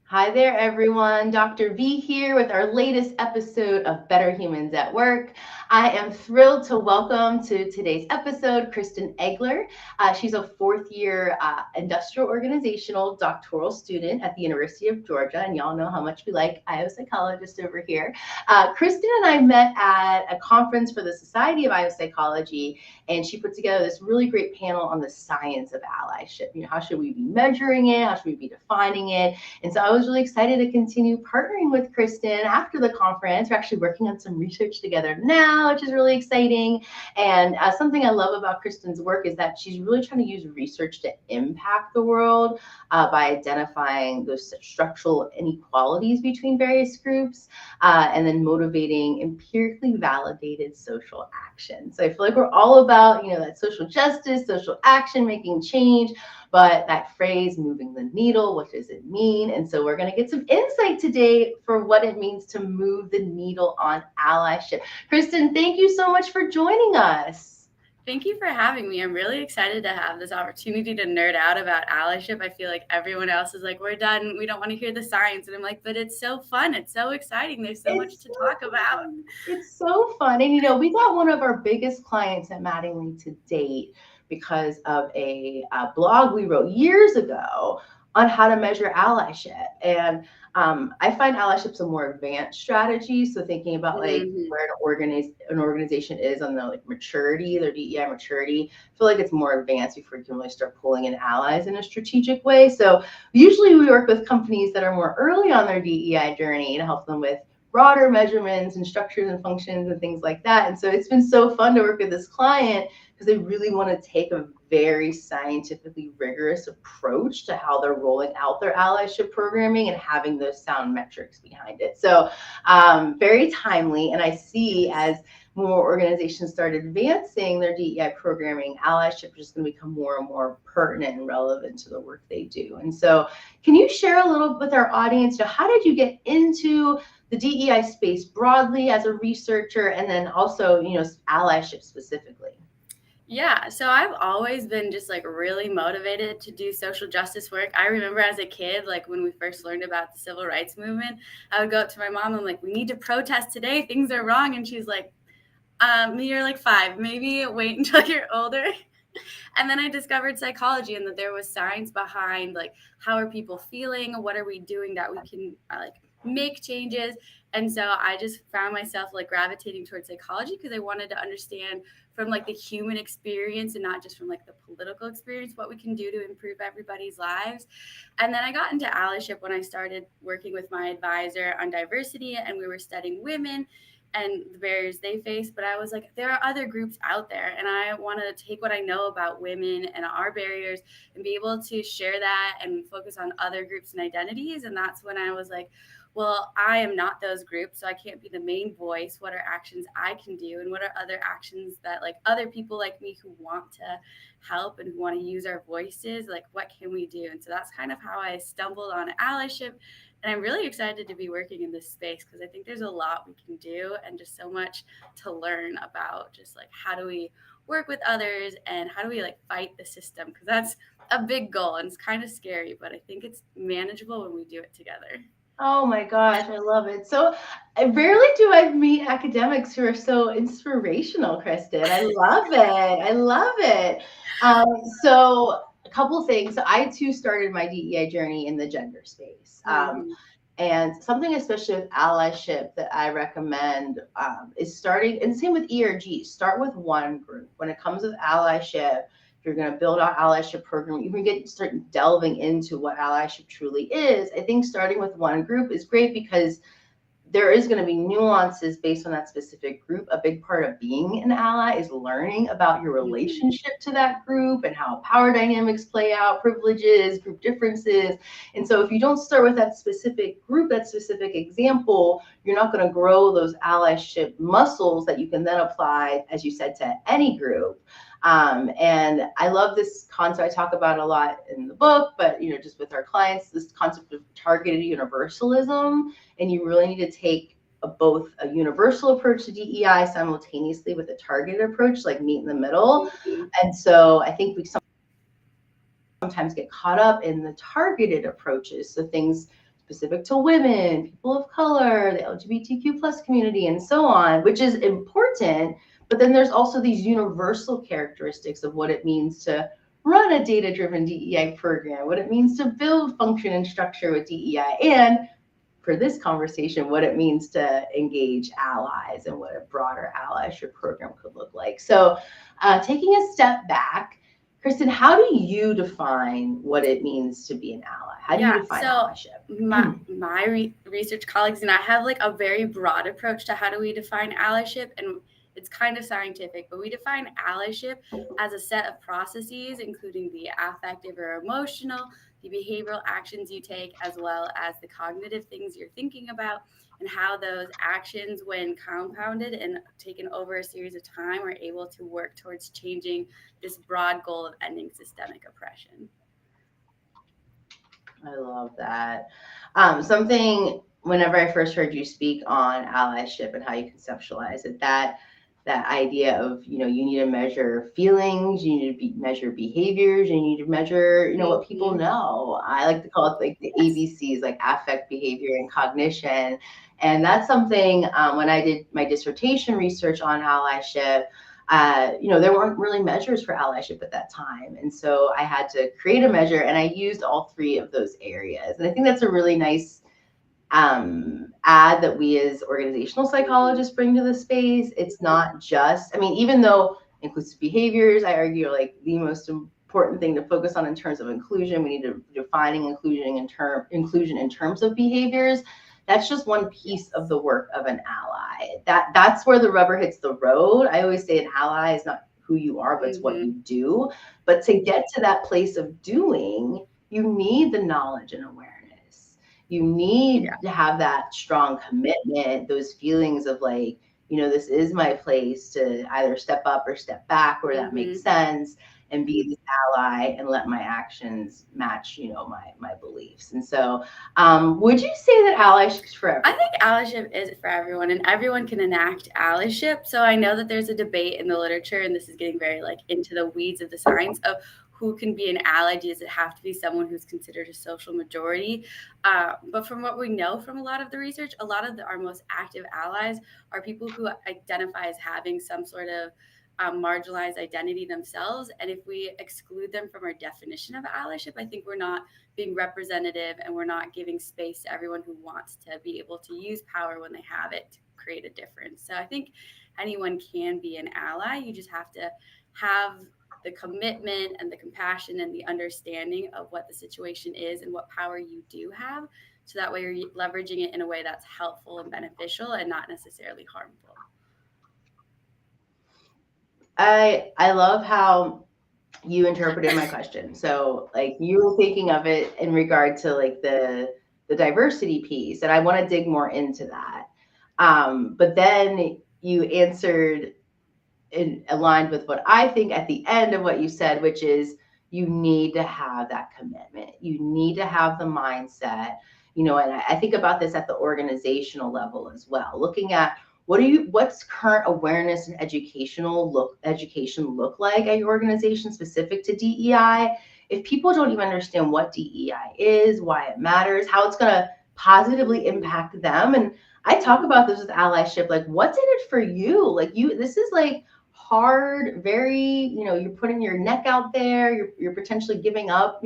Hi there, everyone. Dr. V here with our latest episode of Better Humans at Work. I am thrilled to welcome to today's episode Kristen Eggler. She's a fourth year industrial organizational doctoral student at the University of Georgia, and y'all know how much we like IO psychologists over here. Kristen and I met at a conference for the Society of IO Psychology, and she put together this really great panel on the science of allyship. How should we be measuring it? How should we be defining it? And so I was really excited to continue partnering with Kristen after the conference. We're actually working on some research together now, which is really exciting. And something I love about Kristen's work is that she's really trying to use research to impact the world by identifying those structural inequalities between various groups and then motivating empirically validated social action. So I feel like we're all about, that social justice, social action, making change. But that phrase, moving the needle, what does it mean? And so we're going to get some insight today for what it means to move the needle on allyship. Kristen, thank you so much for joining us. Thank you for having me. I'm really excited to have this opportunity to nerd out about allyship. I feel like everyone else is like, we're done. We don't want to hear the science. And I'm like, but it's so fun. It's so exciting. There's so much It's to so talk about. fun. It's so fun. And we got one of our biggest clients at Mattingly to date because of a blog we wrote years ago on how to measure allyship. And I find allyship's a more advanced strategy. So thinking about like Mm-hmm. where an organization is on the like maturity, their DEI maturity, I feel like it's more advanced before you can really start pulling in allies in a strategic way. So usually we work with companies that are more early on their DEI journey to help them with broader measurements and structures and functions and things like that. And so it's been so fun to work with this client because they really want to take a very scientifically rigorous approach to how they're rolling out their allyship programming and having those sound metrics behind it. So very timely. And I see as more organizations start advancing their DEI programming, allyship is just going to become more and more pertinent and relevant to the work they do. And so can you share a little with our audience, how did you get into the DEI space broadly as a researcher and then also, allyship specifically? Yeah, so I've always been just like really motivated to do social justice work. I remember as a kid, like when we first learned about the civil rights movement, I would go up to my mom and I'm like, we need to protest today. Things are wrong. And she's like, you're like 5, maybe wait until you're older. And then I discovered psychology and that there was science behind like how are people feeling, what are we doing that we can like make changes. And so I just found myself like gravitating towards psychology because I wanted to understand from like the human experience and not just from like the political experience what we can do to improve everybody's lives. And then I got into allyship when I started working with my advisor on diversity and we were studying women and the barriers they face. But I was like, there are other groups out there, and I want to take what I know about women and our barriers and be able to share that and focus on other groups and identities. And that's when I was like, well, I am not those groups, so I can't be the main voice. What are actions I can do, and what are other actions that like other people like me who want to help and who want to use our voices, like what can we do? And so that's kind of how I stumbled on allyship. And I'm really excited to be working in this space because I think there's a lot we can do and just so much to learn about just like how do we work with others and how do we like fight the system, because that's a big goal and it's kind of scary, but I think it's manageable when we do it together. Oh my gosh, I love it. So rarely do I meet academics who are so inspirational, Kristen. I love it. I love it. Um, so a couple things. So I too started my DEI journey in the gender space. Mm-hmm. And something especially with allyship that I recommend is starting, and same with ERG, start with one group. When it comes with allyship, if you're going to build out allyship program, you can start delving into what allyship truly is. I think starting with one group is great because there is going to be nuances based on that specific group. A big part of being an ally is learning about your Mm-hmm. relationship to that group and how power dynamics play out, privileges, group differences. And so if you don't start with that specific group, that specific example, you're not going to grow those allyship muscles that you can then apply, as you said, to any group. And I love this concept. I talk about a lot in the book, but just with our clients, this concept of targeted universalism, and you really need to take both a universal approach to DEI simultaneously with a targeted approach, like meet in the middle. Mm-hmm. And so I think we sometimes get caught up in the targeted approaches. So things specific to women, people of color, the LGBTQ plus community, and so on, which is important. But then there's also these universal characteristics of what it means to run a data-driven DEI program, what it means to build function and structure with DEI, and for this conversation, what it means to engage allies and what a broader allyship program could look like. So, taking a step back, Kristen, how do you define what it means to be an ally? How do you define allyship? My research colleagues and I have like a very broad approach to how do we define allyship, and it's kind of scientific, but we define allyship as a set of processes, including the affective or emotional, the behavioral actions you take, as well as the cognitive things you're thinking about, and how those actions, when compounded and taken over a series of time, are able to work towards changing this broad goal of ending systemic oppression. I love that. Something whenever I first heard you speak on allyship and how you conceptualize it, that idea of you need to measure feelings, you need to measure behaviors, you need to measure what people know. I like to call it like the ABCs, like affect, behavior, and cognition. And that's something when I did my dissertation research on allyship, there weren't really measures for allyship at that time. And so I had to create a measure, and I used all three of those areas. And I think that's a really nice add that we as organizational psychologists bring to the space. It's not just, even though inclusive behaviors, I argue, are like the most important thing to focus on in terms of inclusion. We need to defining inclusion in terms of behaviors. That's just one piece of the work of an ally. That's where the rubber hits the road. I always say an ally is not who you are, but it's what you do. But to get to that place of doing, you need the knowledge and awareness. You need to have that strong commitment, those feelings of like, this is my place to either step up or step back where that makes sense, and be this ally and let my actions match, my beliefs. And so would you say that allyship is for everyone? I think allyship is for everyone, and everyone can enact allyship. So I know that there's a debate in the literature, and this is getting very like into the weeds of the science of who can be an ally. Does it have to be someone who's considered a social majority? But from what we know from a lot of the research, a lot of our most active allies are people who identify as having some sort of marginalized identity themselves. And if we exclude them from our definition of allyship, I think we're not being representative, and we're not giving space to everyone who wants to be able to use power when they have it to create a difference. So I think anyone can be an ally. You just have to have the commitment and the compassion and the understanding of what the situation is and what power you do have. So that way you're leveraging it in a way that's helpful and beneficial and not necessarily harmful. I love how you interpreted my question. So like you were thinking of it in regard to like the diversity piece, and I want to dig more into that. But then you answered aligned with what I think at the end of what you said, which is you need to have that commitment. You need to have the mindset, and I think about this at the organizational level as well, looking at what's current awareness and education look like at your organization specific to DEI. If people don't even understand what DEI is, why it matters, how it's going to positively impact them. And I talk about this with allyship, like what's in it for you? Like this is like hard, very, you're putting your neck out there, you're potentially giving up,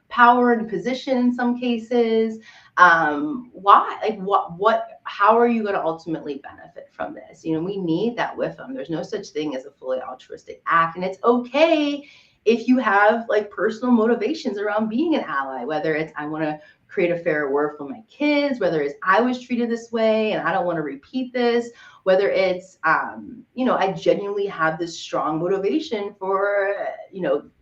power and position in some cases. Why? Like how are you going to ultimately benefit from this? We need that with them. There's no such thing as a fully altruistic act. And it's okay if you have like personal motivations around being an ally, whether it's I want to create a fairer world for my kids, whether it's I was treated this way and I don't want to repeat this, whether it's I genuinely have this strong motivation for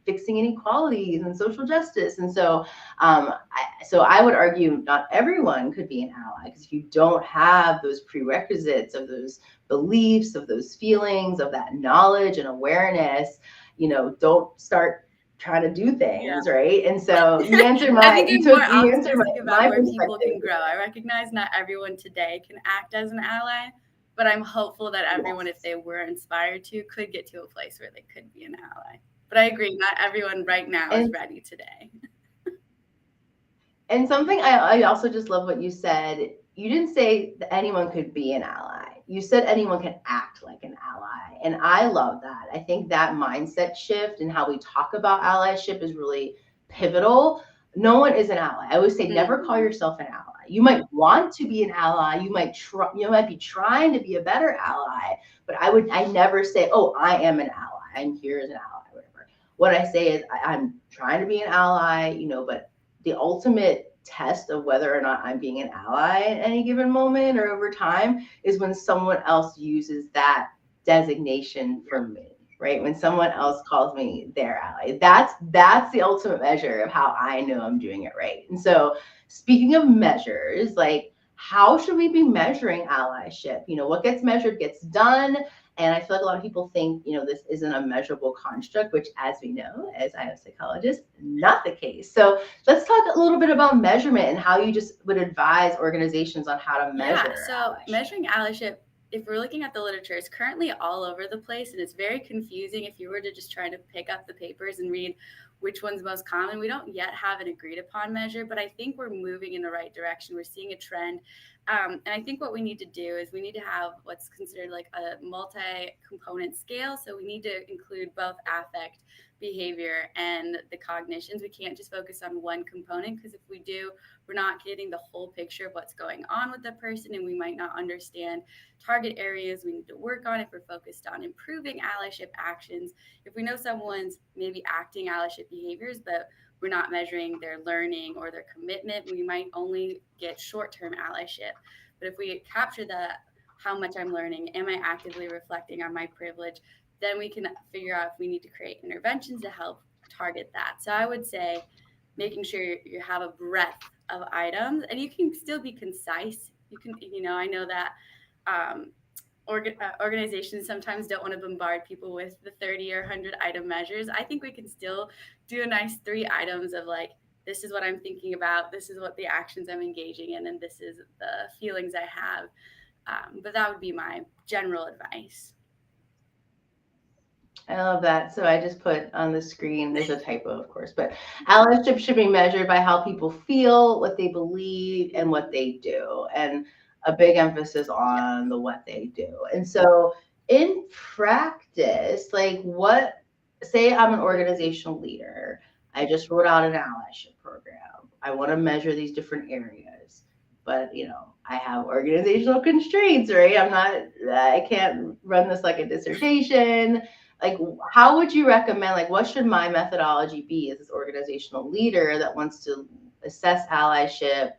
fixing inequalities and social justice. And so I would argue not everyone could be an ally, because if you don't have those prerequisites of those beliefs, of those feelings, of that knowledge and awareness, don't start trying to do things, right? And so you answered my where people can grow. I recognize not everyone today can act as an ally, but I'm hopeful that everyone, if they were inspired to, could get to a place where they could be an ally. But I agree, not everyone right now is ready today. And something I also just love what you said. You didn't say that anyone could be an ally. You said anyone can act like an ally. And I love that. I think that mindset shift and how we talk about allyship is really pivotal. No one is an ally. I always say never call yourself an ally. You might want to be an ally. You might be trying to be a better ally, but I never say, "Oh, I am an ally. I'm here as an ally," whatever. What I say is I'm trying to be an ally, but the ultimate test of whether or not I'm being an ally at any given moment or over time is when someone else uses that designation for me, right? When someone else calls me their ally. That's the ultimate measure of how I know I'm doing it right. And so speaking of measures, like how should we be measuring allyship? What gets measured gets done. And I feel like a lot of people think, this isn't a measurable construct, which, as we know, as I am a psychologist, not the case. So let's talk a little bit about measurement and how you just would advise organizations on how to measure. So allyship. measuring allyship, if we're looking at the literature, it's currently all over the place, and it's very confusing if you were to just try to pick up the papers and read which one's most common. We don't yet have an agreed upon measure, but I think we're moving in the right direction. We're seeing a trend. And I think what we need to do is we need to have what's considered like a multi-component scale. So we need to include both affect, behavior, and the cognitions. We can't just focus on one component, because if we do, we're not getting the whole picture of what's going on with the person, and we might not understand target areas we need to work on if we're focused on improving allyship actions. If we know someone's maybe acting allyship behaviors, but we're not measuring their learning or their commitment, we might only get short-term allyship. But if we capture that, how much I'm learning, am I actively reflecting on my privilege, then we can figure out if we need to create interventions to help target that. So I would say making sure you have a breadth of items, and you can still be concise. I know that um, organizations sometimes don't want to bombard people with the 30 or 100 item measures. I think we can still do a nice 3 items of like, this is what I'm thinking about, this is what the actions I'm engaging in, and this is the feelings I have. But that would be my general advice. I love that. So I just put on the screen, there's a typo, of course, but allyship should be measured by how people feel, what they believe, and what they do. And a big emphasis on the what they do. And so in practice, like say I'm an organizational leader, I just wrote out an allyship program. I want to measure these different areas. But I have organizational constraints, right? I can't run this like a dissertation. Like, how would you recommend, like, what should my methodology be as this organizational leader that wants to assess allyship,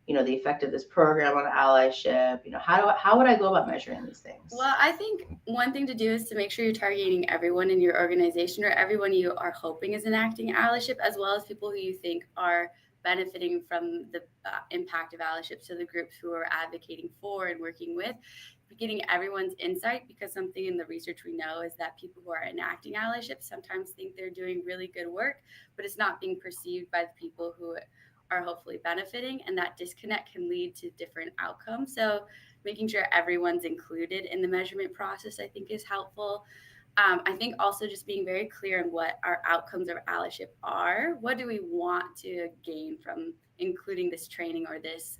the effect of this program on allyship? How would I go about measuring these things? Well, I think one thing to do is to make sure you're targeting everyone in your organization, or everyone you are hoping is enacting allyship, as well as people who you think are benefiting from the impact of allyship. So the groups who are advocating for and working with, getting everyone's insight, because something in the research we know is that people who are enacting allyship sometimes think they're doing really good work, but it's not being perceived by the people who are hopefully benefiting, and that disconnect can lead to different outcomes. So making sure everyone's included in the measurement process, I think, is helpful. I think also just being very clear on what our outcomes of allyship are. What do we want to gain from including this training or this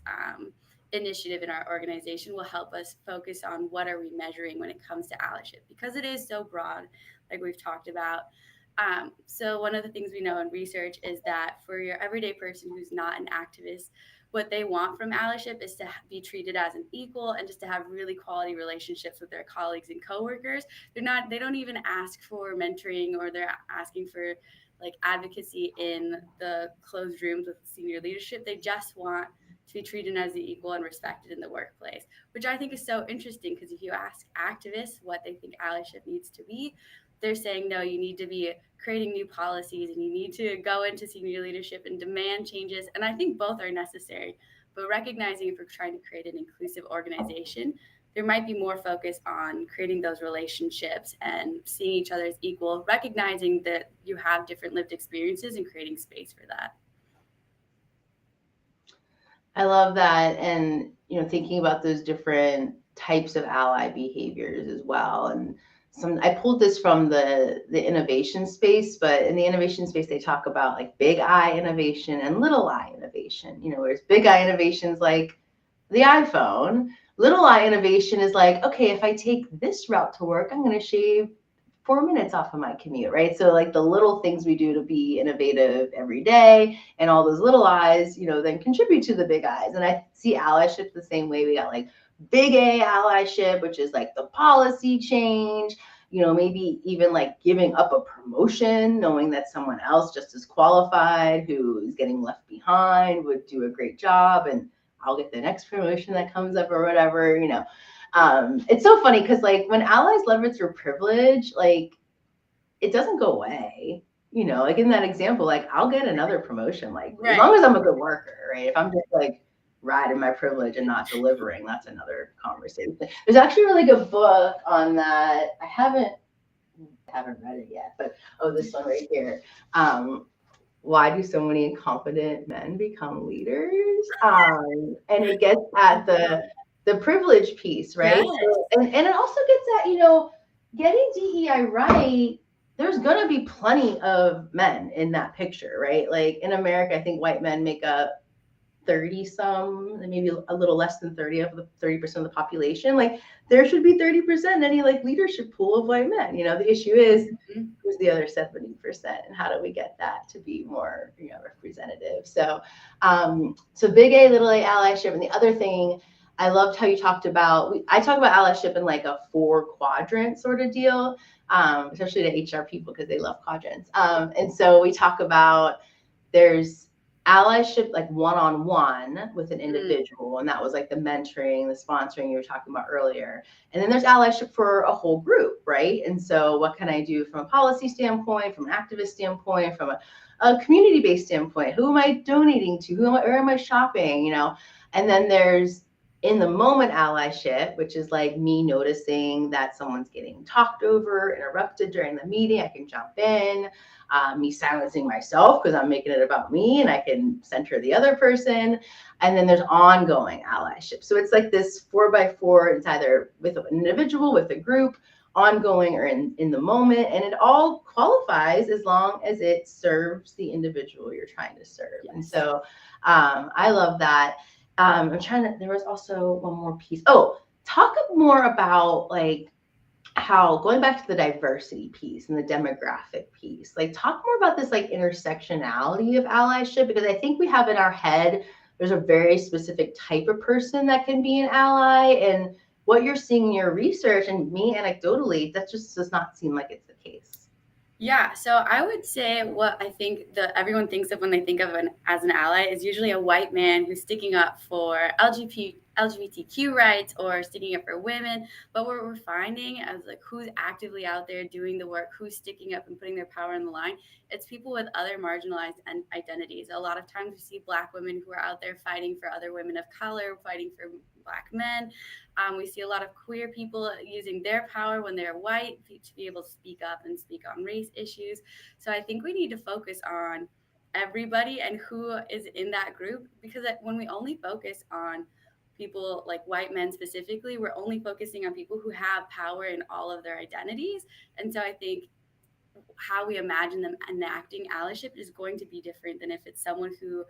initiative in our organization will help us focus on what are we measuring when it comes to allyship, because it is so broad, like we've talked about. So one of the things we know in research is that for your everyday person who's not an activist, what they want from allyship is to be treated as an equal and just to have really quality relationships with their colleagues and coworkers. They don't even ask for mentoring, or they're asking for like advocacy in the closed rooms with senior leadership. They just want to be treated as the equal and respected in the workplace, which I think is so interesting, because if you ask activists what they think allyship needs to be, they're saying, no, you need to be creating new policies, and you need to go into senior leadership and demand changes. And I think both are necessary. But recognizing if we're trying to create an inclusive organization, there might be more focus on creating those relationships and seeing each other as equal, recognizing that you have different lived experiences and creating space for that. I love that. And, thinking about those different types of ally behaviors as well. And I pulled this from the innovation space, but in the innovation space, they talk about like big I innovation and little I innovation. Whereas big I innovation is like the iPhone. Little I innovation is like, okay, if I take this route to work, I'm going to shave 4 minutes off of my commute, right? So like the little things we do to be innovative every day, and all those little I's, then contribute to the big I's. And I see allyship the same way. We got like big A allyship, which is like the policy change, maybe even like giving up a promotion, knowing that someone else just as qualified who is getting left behind would do a great job, and I'll get the next promotion that comes up or whatever. It's so funny because like when allies leverage their privilege, like it doesn't go away. Like in that example, like I'll get another promotion, like as long as I'm a good worker, right? If I'm just like riding my privilege and not delivering, that's another conversation. There's actually a really good book on that. I haven't read it yet, but this one right here. Why do so many incompetent men become leaders? And it gets at the privilege piece, right? Yes. So, and it also gets at, getting DEI right. There's going to be plenty of men in that picture, right? Like in America, I think white men make up 30 some, maybe a little less than 30 of the 30% of the population. Like there should be 30% any like leadership pool of white men. The issue is who's the other 70%, and how do we get that to be more representative? So so big A, little A allyship. And the other thing, I loved how you talked about, I talk about allyship in like a 4-quadrant sort of deal, especially to HR people because they love quadrants. And so we talk about there's allyship like one-on-one with an individual, and that was like the mentoring, the sponsoring you were talking about earlier. And then there's allyship for a whole group, right? And so what can I do from a policy standpoint, from an activist standpoint, from a community-based standpoint? Who am I donating to? Where am I shopping? And then there's in the moment allyship, which is like me noticing that someone's getting talked over, interrupted during the meeting. I can jump in. Me silencing myself because I'm making it about me, and I can center the other person. And then there's ongoing allyship. So it's like this 4x4. It's either with an individual, with a group, ongoing, or in the moment. And it all qualifies as long as it serves the individual you're trying to serve. Yes. And so I love that. There was also one more piece. Talk more about like how, going back to the diversity piece and the demographic piece, like talk more about this like intersectionality of allyship, because I think we have in our head there's a very specific type of person that can be an ally, and what you're seeing in your research and me anecdotally, that just does not seem like it's the case. Yeah, so I would say what I think everyone thinks of when they think of as an ally is usually a white man who's sticking up for LGBTQ rights or sticking up for women. But what we're finding as like who's actively out there doing the work, who's sticking up and putting their power on the line, it's people with other marginalized identities. A lot of times we see Black women who are out there fighting for other women of color, fighting for Black men. We see a lot of queer people using their power when they're white to be able to speak up and speak on race issues. So I think we need to focus on everybody and who is in that group, because when we only focus on people like white men specifically, we're only focusing on people who have power in all of their identities. And so I think how we imagine them enacting allyship is going to be different than if it's someone who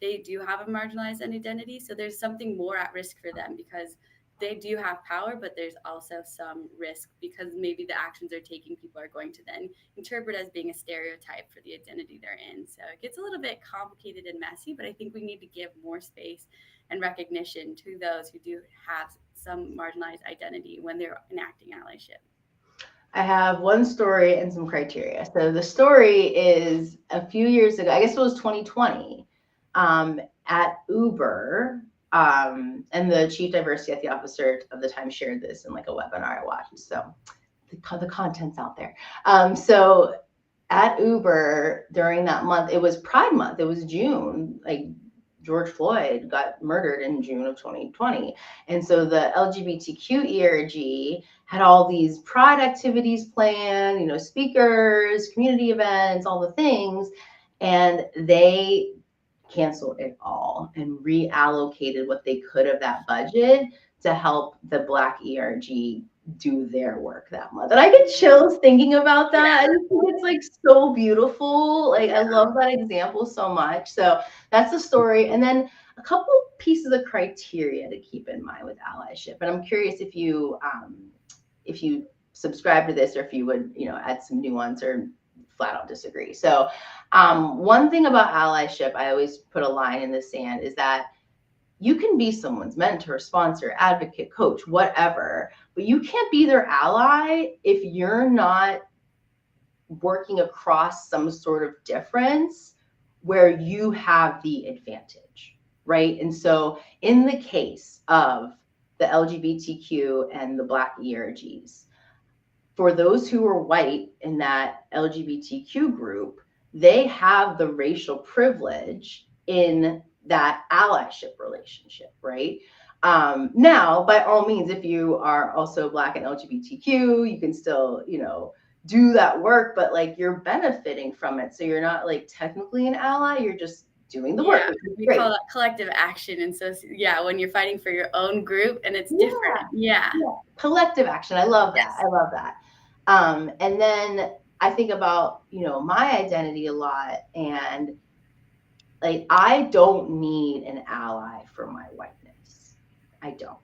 they do have a marginalized identity. So there's something more at risk for them because they do have power, but there's also some risk because maybe the actions they're taking, people are going to then interpret as being a stereotype for the identity they're in. So it gets a little bit complicated and messy, but I think we need to give more space and recognition to those who do have some marginalized identity when they're enacting allyship. I have one story and some criteria. So the story is a few years ago, I guess it was 2020, at Uber, and the chief diversity officer of the time shared this in like a webinar I watched. So the content's out there. So at Uber during that month, it was Pride Month. It was June, like George Floyd got murdered in June of 2020. And so the LGBTQ ERG had all these pride activities planned, speakers, community events, all the things. And they canceled it all and reallocated what they could of that budget to help the Black ERG do their work that month. And I get chills thinking about that. I Yeah. just think it's like so beautiful. Like I Yeah. love that example so much. So that's the story. And then a couple pieces of criteria to keep in mind with allyship. And I'm curious if you subscribe to this or if you would, add some nuance or flat out disagree. So one thing about allyship, I always put a line in the sand is that you can be someone's mentor, sponsor, advocate, coach, whatever, but you can't be their ally if you're not working across some sort of difference where you have the advantage, right? And so, in the case of the LGBTQ and the Black ERGs, for those who are white in that LGBTQ group, they have the racial privilege in that allyship relationship, right? Now, by all means, if you are also Black and LGBTQ, you can still, do that work, but like you're benefiting from it. So you're not like technically an ally, you're just doing the work, Yeah, which is we great. call it collective action. And so, yeah, when you're fighting for your own group and it's different. Yeah, Yeah. yeah. Collective action. I love that. Yes. I love that. And then I think about, my identity a lot, and like I don't need an ally for my whiteness. I don't.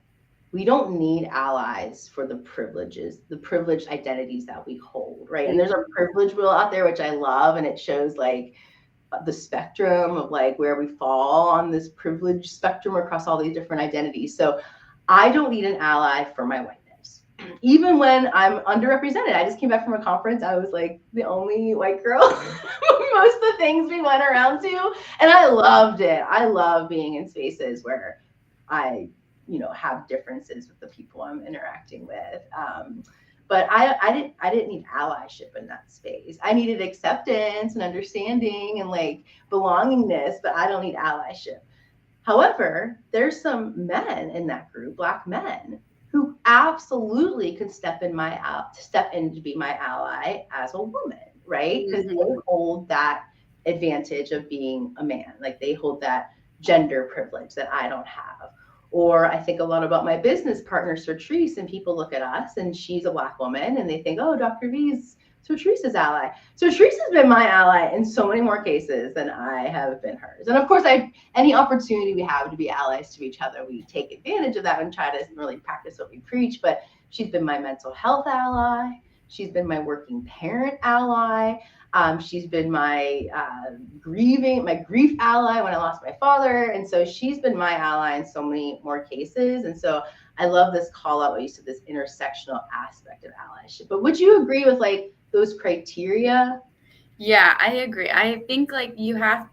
We don't need allies for the privileged identities that we hold, right? And there's a Mhm. privilege wheel out there, which I love, and it shows like the spectrum of like where we fall on this privilege spectrum across all these different identities. So I don't need an ally for my whiteness. Even when I'm underrepresented. I just came back from a conference. I was like the only white girl. Most of the things we went around to. And I loved it. I love being in spaces where I, have differences with the people I'm interacting with. But I didn't need allyship in that space. I needed acceptance and understanding and like belongingness, but I don't need allyship. However, there's some men in that group, Black men, who absolutely can step in to be my ally as a woman, right? Because they Mhm. hold that advantage of being a man. Like they hold that gender privilege that I don't have. Or I think a lot about my business partner, Sertrice, and people look at us and she's a Black woman and they think, oh, Dr. V's Sertrice's ally. Sertrice has been my ally in so many more cases than I have been hers. And of course, any opportunity we have to be allies to each other, we take advantage of that and try to really practice what we preach. But she's been my mental health ally. She's been my working parent ally. She's been my my grief ally when I lost my father. And so she's been my ally in so many more cases. And so I love this call out what you said, this intersectional aspect of allyship. But would you agree with like those criteria? Yeah, I agree. I think like you have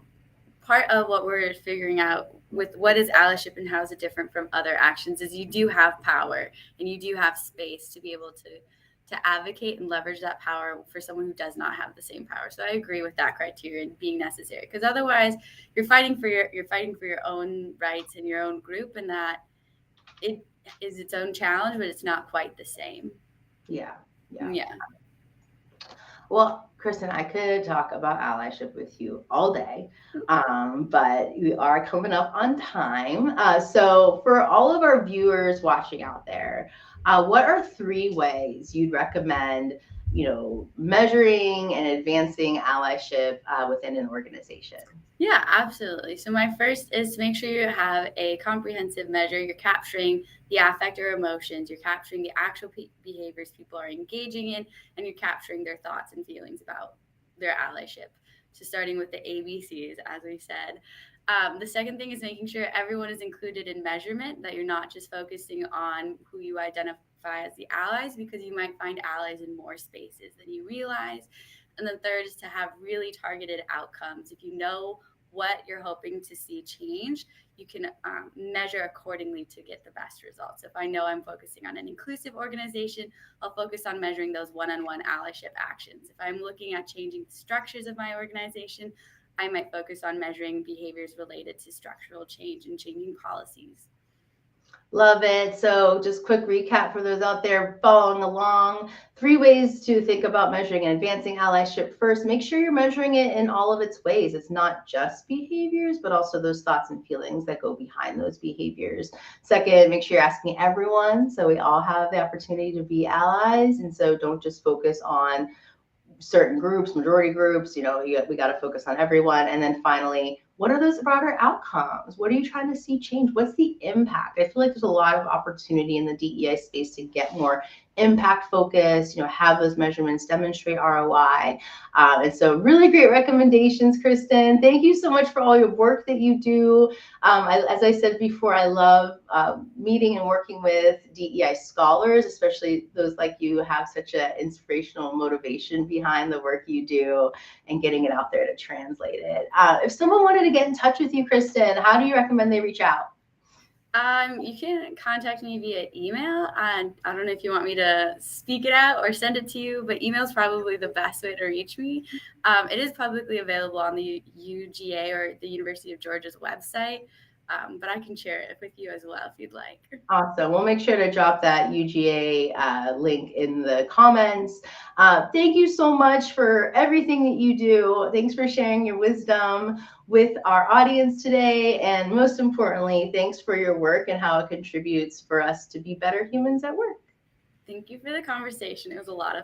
part of what we're figuring out with what is allyship and how is it different from other actions is you do have power and you do have space to be able to advocate and leverage that power for someone who does not have the same power. So I agree with that criteria being necessary because otherwise you're fighting for your own rights and your own group, and that it is its own challenge, but it's not quite the same. Yeah. Yeah. Yeah. Well, Kristen, I could talk about allyship with you all day, but we are coming up on time. So, for all of our viewers watching out there, what are 3 ways you'd recommend, measuring and advancing allyship within an organization? Yeah, absolutely. So my first is to make sure you have a comprehensive measure. You're capturing the affect or emotions. You're capturing the actual behaviors people are engaging in, and you're capturing their thoughts and feelings about their allyship. So starting with the ABCs, as we said. The second thing is making sure everyone is included in measurement, that you're not just focusing on who you identify as the allies, because you might find allies in more spaces than you realize. And then third is to have really targeted outcomes. If you know what you're hoping to see change, you can measure accordingly to get the best results. If I know I'm focusing on an inclusive organization, I'll focus on measuring those one-on-one allyship actions. If I'm looking at changing the structures of my organization, I might focus on measuring behaviors related to structural change and changing policies. Love it. So, just quick recap for those out there following along. 3 ways to think about measuring and advancing allyship. First, make sure you're measuring it in all of its ways. It's not just behaviors, but also those thoughts and feelings that go behind those behaviors. Second, make sure you're asking everyone so we all have the opportunity to be allies. And so, don't just focus on certain groups, majority groups, we got to focus on everyone. And then finally, what are those broader outcomes? What are you trying to see change? What's the impact? I feel like there's a lot of opportunity in the DEI space to get more impact focused, have those measurements, demonstrate ROI. And so really great recommendations, Kristen. Thank you so much for all your work that you do. As I said before, I love meeting and working with DEI scholars, especially those like you who have such an inspirational motivation behind the work you do and getting it out there to translate it. If someone wanted to get in touch with you, Kristen, how do you recommend they reach out? You can contact me via email. And I don't know if you want me to speak it out or send it to you, but email is probably the best way to reach me. It is publicly available on the UGA or the University of Georgia's website, but I can share it with you as well if you'd like. Awesome. We'll make sure to drop that UGA link in the comments. Thank you so much for everything that you do. Thanks for sharing your wisdom with our audience today. And most importantly, thanks for your work and how it contributes for us to be better humans at work. Thank you for the conversation. It was a lot of